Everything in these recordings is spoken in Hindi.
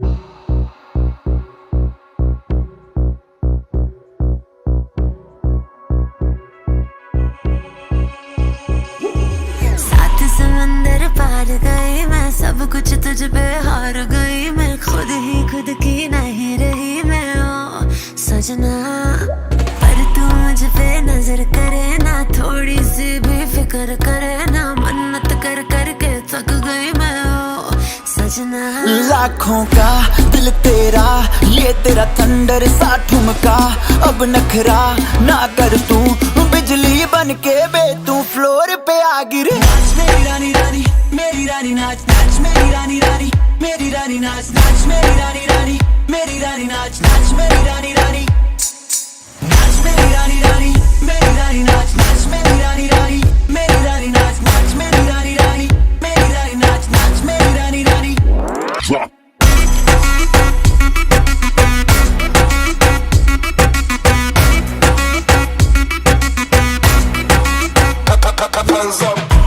सात समंदर पार गई मैं, सब कुछ तुझ पे हार गई मैं, खुद ही खुद की नहीं रही मैं ओ सजना। पर तू मुझ पे नजर करे ना, थोड़ी सी भी फिक्र करे ना, मन्नत कर कर के थक गई मैं ओ सजना। लाखों का दिल तेरा, ये तेरा थंडर सा ठुमका, अब नखरा ना कर तू, बिजली बन के बे तू फ्लोर पे आ गिरे। नाच मेरी रानी रानी, मेरी रानी नाच नाच मेरी रानी रानी, मेरी रानी नाच नाच मेरी रानी रानी, मेरी रानी नाच नाच मेरी रानी रानी, नाच मेरी रानी रानी, मेरी रानी नाच नाच मेरी रानी रानी, मेरी रानी नाच नाच मेरी रानी रानी, मेरी रानी नाच नाच मेरी रानी रानी।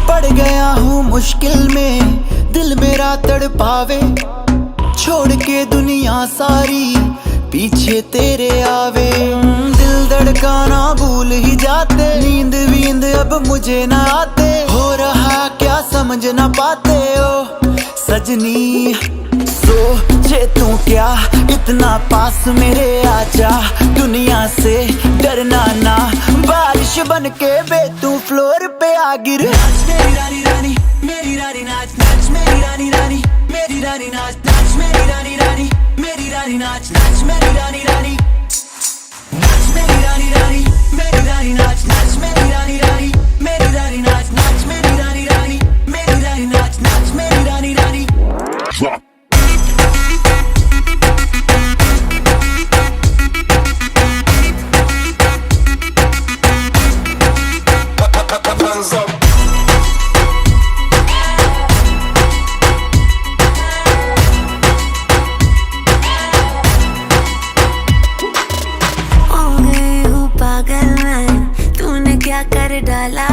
पड़ गया हूँ मुश्किल में, दिल मेरा तड़पावे, छोड़ के दुनिया सारी पीछे तेरे आवे। दिल धड़काना भूल ही जाते, नींद वींद अब मुझे ना आते, हो रहा क्या समझ ना पाते ओ सजनी। सोचे तू क्या इतना पास मेरे आजा, दुनिया से डरना ना, बारिश बन के बे तू फ्लोर पे आ गिरे। नाच मेरी रानी रानी, मेरी रानी नाच नाच मेरी रानी रानी, मेरी रानी नाच नाच मेरी रानी रानी, मेरी रानी नाच नाच मेरी रानी रानी, नाच मेरी रानी रानी, मेरी रानी नाच नाच मेरी रानी रानी, मेरी रानी नाच नाच मेरी रानी रानी, मेरी रानी नाच नाच मेरी रानी रानी। क्या कर डाला,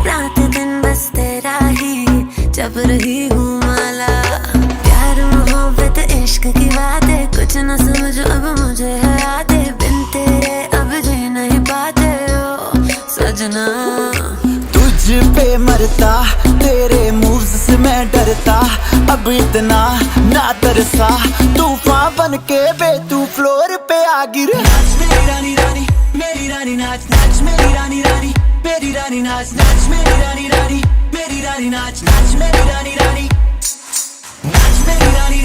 रात दिन बस तेरा ही जब रही हूँ माला। प्यार मोहब्बत इश्क की बातें कुछ न समझ अब मुझे है आते, बिन तेरे अब जी नहीं पाते ओ सजना। तुझ पे मरता, तेरे मूव्स से मैं डरता, अब इतना ना तरसा, तूफान बन के बे तू फ्लोर पे आ गिरे। नाच मेरी रानी रानी, मेरी रानी नाच नाच मेरी रानी रानी, मेरी रानी नाच नाच मेरी रानी रानी, मेरी रानी नाच नाच मेरी रानी रानी, नाच मेरी रानी